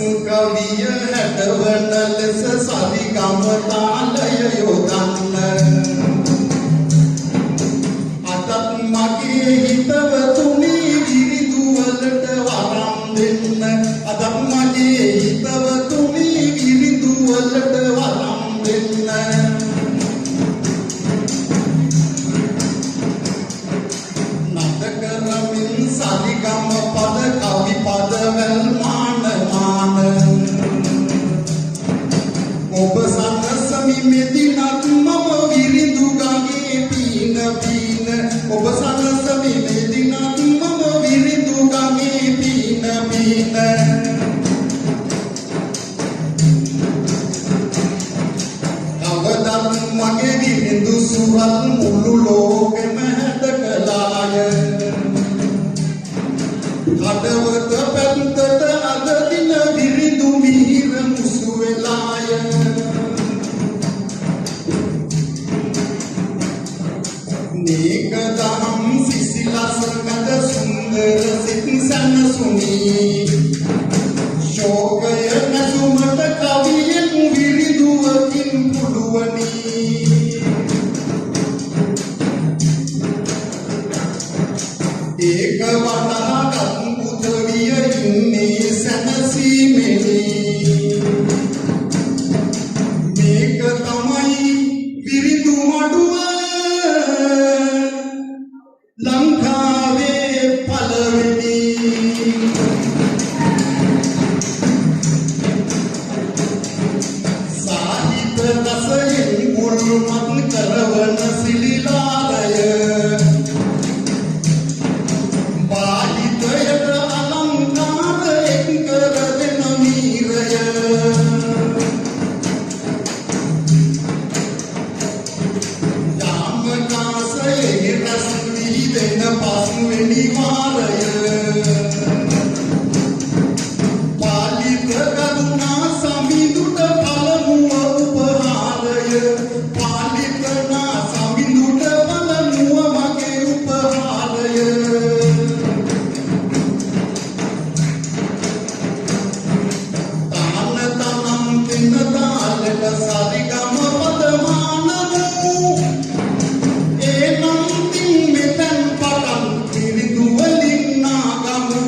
කවිය හැටවන ලෙස සරිගම තාලය යොදන්න අදත් මගේ හිතවතුනි විරිදු වලට වරම් දෙන්න අදත් මගේ හිතවතුනි විරිදු වලට වරම් දෙන්න නද කරමින් සරිගම පද කවි පද වැල් ඔබ සනසමි මෙදිනත් මම විරිදු ගගේ පීන පීන ඔබ සනසමි මෙදිනත් මම විරිදු ගගේ පීන පීන අවදත් මගේ විරිදු සුරත් මුළු ලෝකෙම හැද කලාය කඩවත පැත්තට අද දින විරිදු මිහිර මුසු වෙලාය නේක දහම් සිසිලස කඳ සුන්දර සිත් සනසුනි ශෝකය නැසුමට කවියෙන් විරිදුවකින් පුළුවනි ඒක වඩාගත් උදවිය ඉන්නේ සැනසීමෙනි මේක තමයි විරිදු මඩුව ලංකාවේ පළවෙනි සාහිත්‍ය රසයෙන් මුල්මත් කරවන සිලිලාලය බාහිතයට අලංකාර එක් කරගෙන මීරය යාමකාසයේ රස විහිදෙන පස්වෙනි වාරය පාලිත කරුණා සමිඳුට පළමුව උපහාරය පාලිත නා සමිඳුට පළමුව මගේ උපහාරය තාන තනම් තින තාලට සරිගම පදමානමු එනම් තින් මෙතන් පටන් විරිදු වලින් නාගමු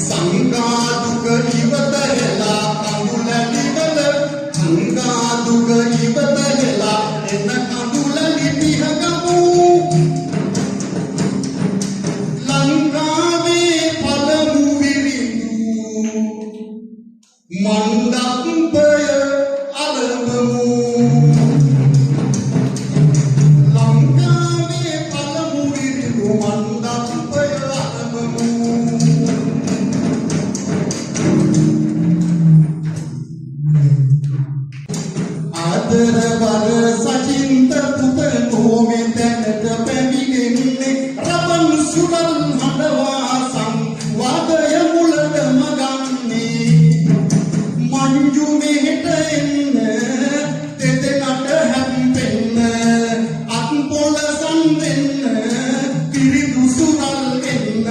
සංගාදුක ඉවත හෙලා කඳුලැලි වල සංගාදුක ඉවත හෙලා එන කඳුලැලි පිහගමු ලංකාවේ පළමු විරිදු මණ්ඩපය අලඹමු ලංකාවේ පළමු විරිදු මණ්ඩපය අලඹමු ආදර බල සචින්ත පුත නොමෙ තැනට පැමිණෙන්නේ රබන් සුරල් හඬවා සංවාදය මුලට මගන්නේ මංජු මෙහෙට එන්න දෙදෙනාට හැම්පෙන්න අත් පොළසන් වෙන්න පිරිදු සුරල් එන්න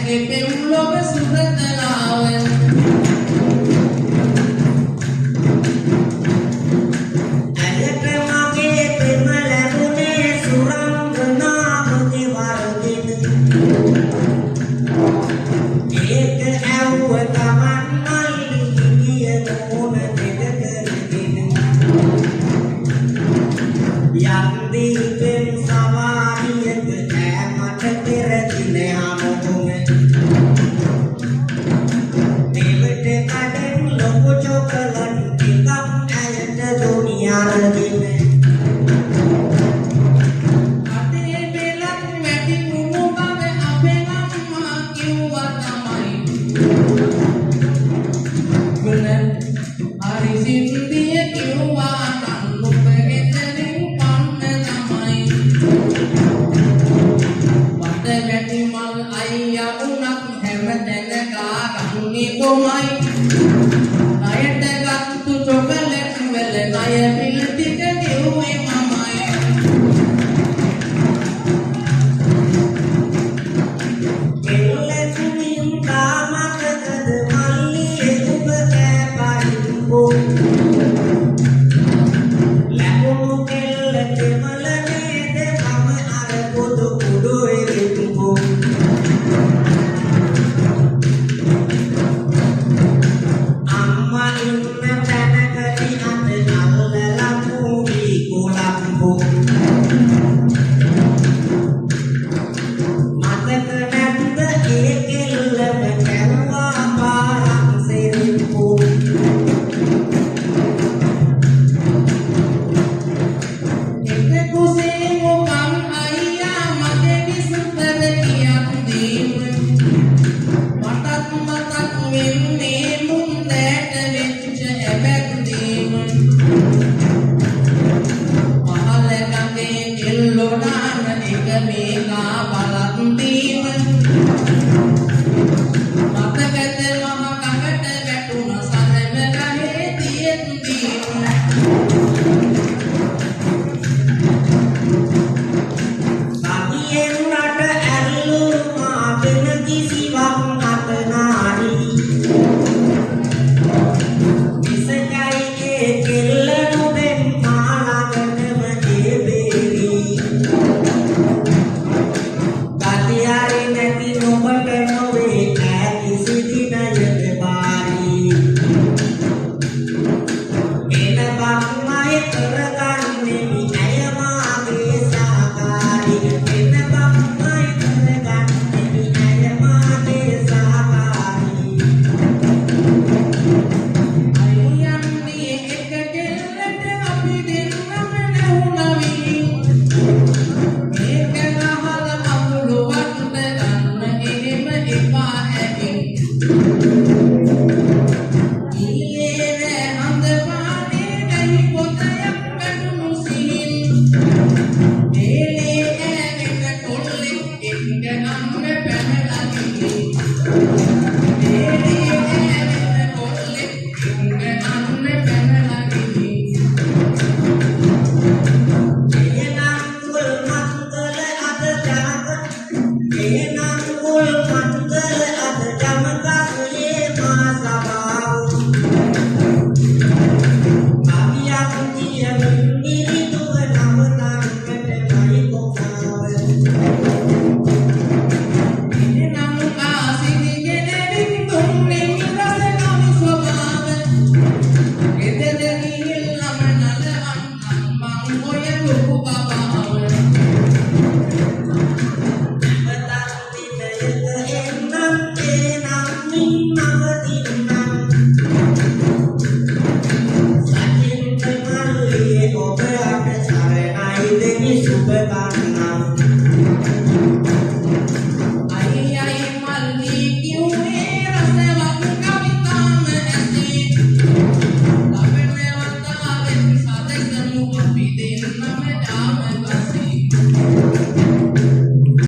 පෙම්ලොව සුරතලාව ඇයට මගේ පෙම ලැබුණේ සුරංගනාමති වරදින ඒක ඇව්ව තමන්නයි ගිය නෝන දෙදකරගෙන යන්දී පෙම් සවාරියක ඈමට පෙරදින හමුකුම දෙවට කඩෙන් ලොකු චොකලන් ටිකක් ඇයට දුනියරදින අතේ බෙලක් වැටි කුණු බව අපේ අම්මා කිව්වා තමයි ගුණ හරි සින්දිය කිව්වා නම් ඔබ එතනින් පන්න තමයි වඩ වැටි මල් අයියා උනත් හැම තැන ගාගන්නේ කොමයි